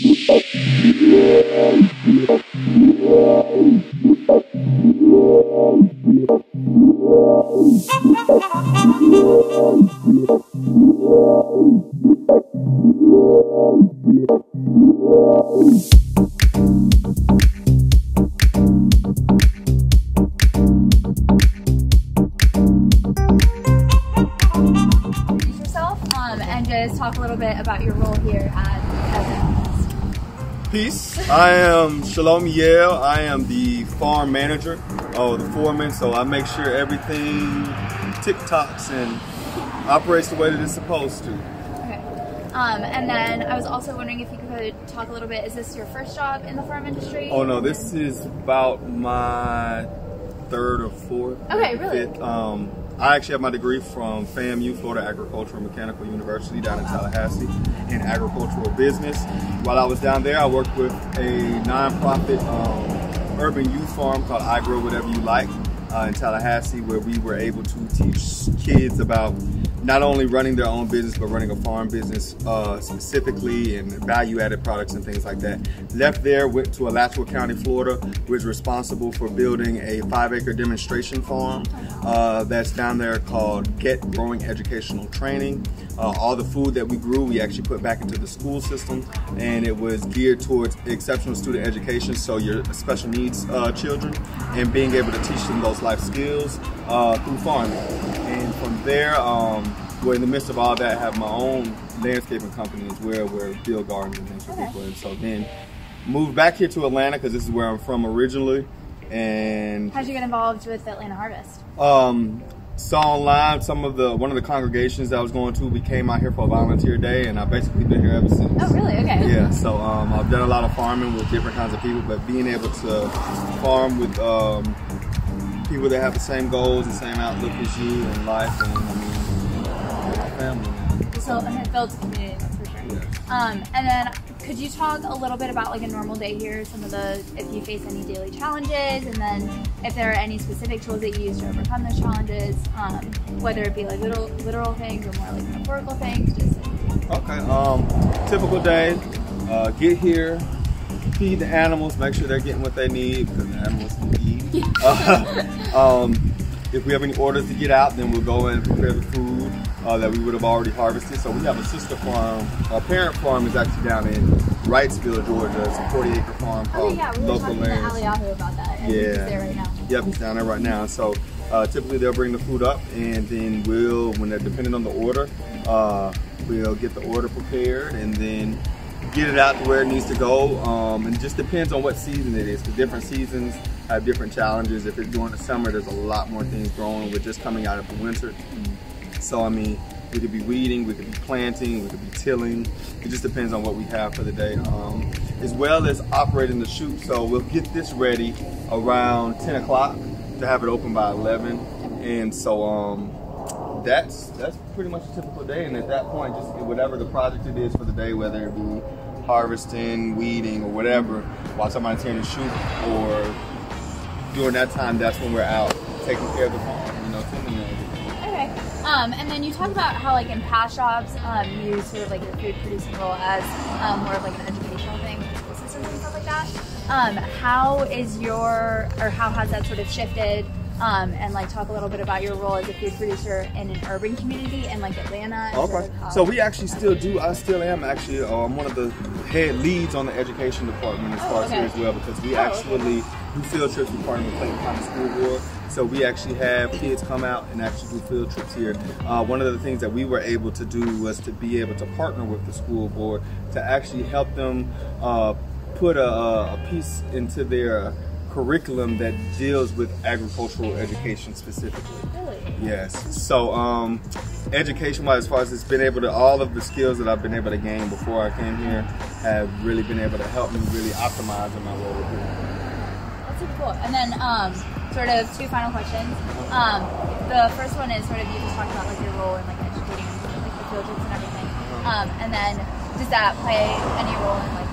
And just talk a little bit about your role here at Peace. I am Shalom Yale. I am the farm manager, the foreman, so I make sure everything tick-tocks and operates the way that it's supposed to. Okay. And then I was also wondering if you could talk a little bit, is this your first job in the farm industry? Oh no, this is about my third or fourth. Okay, really? Fifth. I actually have my degree from FAMU, Florida Agricultural and Mechanical University down in Tallahassee in agricultural business. While I was down there, I worked with a nonprofit urban youth farm called I Grow Whatever You Like in Tallahassee, where we were able to teach kids about not only running their own business, but running a farm business specifically, and value-added products and things like that. Left there, went to Alachua County, Florida, was responsible for building a 5-acre demonstration farm that's down there called Get Growing Educational Training. All the food that we grew, we actually put back into the school system, and it was geared towards exceptional student education, so your special needs children, and being able to teach them those life skills through farming. And from there, we're in the midst of all that, I have my own landscaping company as well, where I build gardens and things for people. And so then moved back here to Atlanta because this is where I'm from originally. And how'd you get involved with Atlanta Harvest? Saw online one of the congregations that I was going to. We came out here for a volunteer day, and I've basically been here ever since. Oh, really? Okay. Yeah. So I've done a lot of farming with different kinds of people, but being able to farm with people that have the same goals, the same outlook as you in life, and I mean, family. So it builds a community, that's for sure. Yeah. And then could you talk a little bit about like a normal day here, if you face any daily challenges, and then if there are any specific tools that you use to overcome those challenges, whether it be like literal things or more like metaphorical things, just. Okay, typical day, get here, feed the animals, make sure they're getting what they need, because the animals need to eat. If we have any orders to get out, then we'll go and prepare the food that we would have already harvested. So we have a sister farm. Our parent farm is actually down in Wrightsville, Georgia. It's a 40-acre farm called Local Lands. We were talking to Aliyahu about that, and he's there right now. Yep, he's down there right now. So typically they'll bring the food up, and then when they're depending on the order, we'll get the order prepared and then get it out to where it needs to go. And it just depends on what season it is. The different seasons have different challenges. If it's during the summer, there's a lot more things growing. We're just coming out of the winter. So I mean, we could be weeding, we could be planting, we could be tilling. It just depends on what we have for the day. As well as operating the chute. So we'll get this ready around 10 o'clock to have it open by 11. And so that's pretty much a typical day. And at that point, just whatever the project it is for the day, whether it be harvesting, weeding, or whatever, while somebody's here in the chute, or during that time, that's when we're out taking care of the farm, tending to everything. Okay. And then you talk about how, like, in past jobs, you use sort of like your food producing role as more of like an educational thing, with school systems and stuff like that. How has that sort of shifted? And like talk a little bit about your role as a food producer in an urban community in like Atlanta. Okay. So we actually still do. I still am actually. I'm one of the head leads on the education department as far as here as well, because we actually do field trips. We partner with Clayton County School Board. So we actually have kids come out and actually do field trips here. One of the things that we were able to do was to be able to partner with the school board to actually help them put a piece into their curriculum that deals with agricultural education specifically. Really? Yes. So education-wise, as far as it's been able to, all of the skills that I've been able to gain before I came here have really been able to help me really optimize in my role here. That's super cool. And then sort of two final questions. The first one is sort of, you just talked about like your role in like educating like the field trips and everything. And then does that play any role in like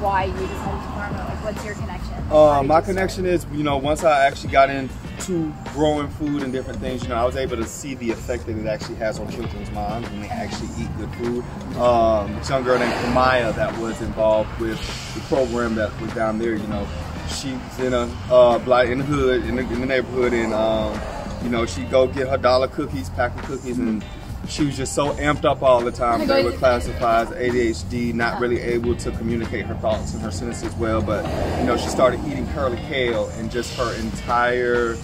why why you decided to farm it? Like, what's your connection? My connection is, once I actually got into growing food and different things, I was able to see the effect that it actually has on children's minds when they actually eat good food. This young girl named Kamaya that was involved with the program that was down there, she was in a in the hood, in the neighborhood, and she'd go get her dollar cookies, pack of cookies, and she was just so amped up all the time. They were classified as ADHD, not really able to communicate her thoughts and her sentences well. But she started eating curly kale, and just her entire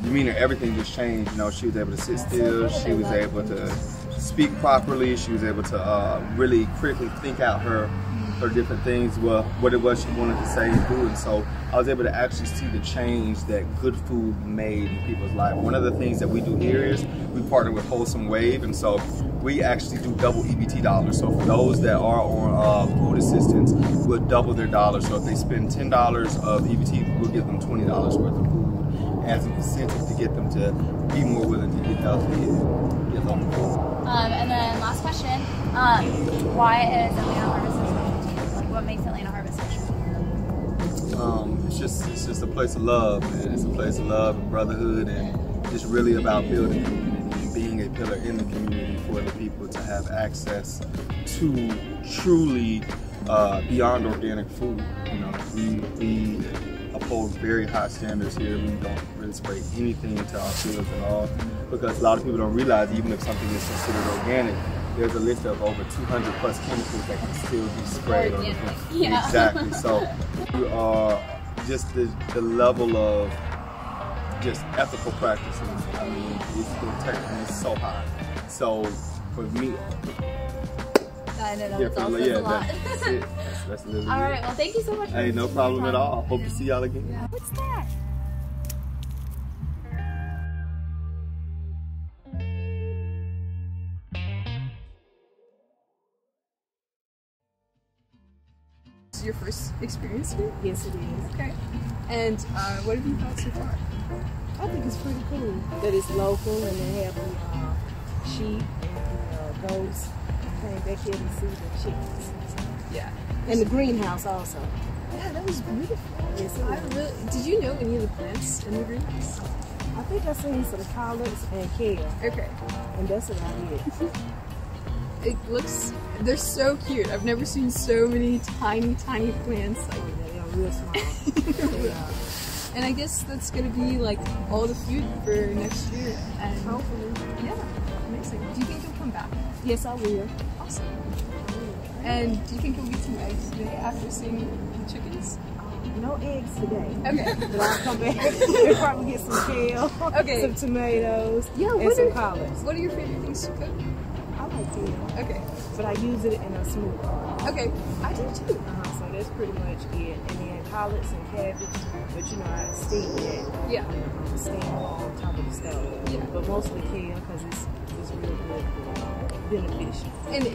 demeanor, everything just changed. She was able to sit still. She was able to speak properly. She was able to really critically think out her different things, what it was she wanted to say and do. And so I was able to actually see the change that good food made in people's life. One of the things that we do here is we partner with Wholesome Wave, and so we actually do double EBT dollars. So for those that are on food assistance, we'll double their dollars. So if they spend $10 of EBT, we'll give them $20 worth of food as an incentive to get them to be more willing to eat healthy and get local food. And then last question, why is Atlanta Harvest so special to you? Like, what makes Atlanta Harvest special? It's just a place of love, man. It's a place of love and brotherhood, and just really about building community and being a pillar in the community for the people to have access to truly beyond organic food. We uphold very high standards here. We don't really spray anything into our fields at all, because a lot of people don't realize even if something is considered organic, there's a list of over 200 plus chemicals that can still be sprayed on the food. Yeah. Exactly. So we are just the level of just ethical practices. I mean, it's so high. So for me, I know it's also a lot. That's it. That's literally all right. Well, thank you so much. Hey, no problem at all. Hope to see y'all again. Yeah. What's that? This is your first experience here? Yes, it is. Okay. And what have you thought so far? I think it's pretty cool that it's local and they have the sheep and the goats. I came back here to see the chickens. Yeah. And the greenhouse also. Yeah, that was beautiful. Yes, Did you know any of the plants in the greenhouse? I think I seen some collards and kale. Okay. And that's about it. It looks, they're so cute. I've never seen so many tiny plants. Like, They are real small. They are. and I guess that's gonna be like all the food for next year. And Hopefully. yeah, amazing. Do you think you'll come back? Yes, I will. Awesome. And do you think you'll get some eggs today after seeing the chickens? No eggs today. Okay. But I'll come back and probably get some kale, Okay. some tomatoes, Yeah, and some collards. What are your favorite things to cook? I like kale, Okay. but I use it in a smoothie. Okay. I do too. So that's pretty much it. And then collards and cabbage, but I steam it. Yeah. Steam on top of the stove. Yeah. But mostly kale because it's real good, beneficial. And do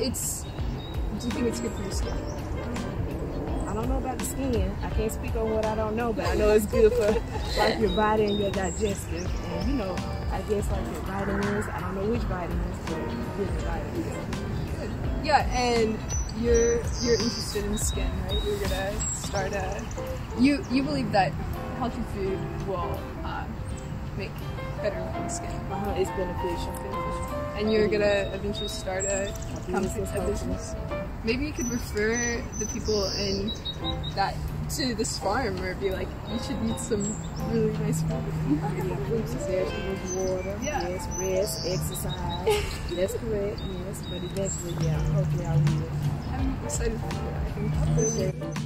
you think it's good for your skin? I don't know about the skin. I can't speak on what I don't know, but I know it's good for like your body and your digestive. And I guess like your vitamins. I don't know which vitamins, but good vitamins. Good. Yeah, and you're interested in skin, right? You're gonna start you believe that healthy food will make better looking skin. It's beneficial. And you're gonna eventually start a business. Hopefully. Maybe you could refer the people in that to this farm, or be like, you should eat some really nice food. Yeah, fruits and vegetables, water, Yeah. yes, rest, exercise. That's correct, yes. But eventually, yeah, hopefully I will. I'm excited for you. I think. Appreciate it.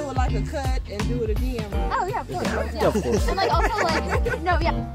do it like a cut and do it again, right? Oh yeah, of course. Yeah, of course. And like also like no, yeah.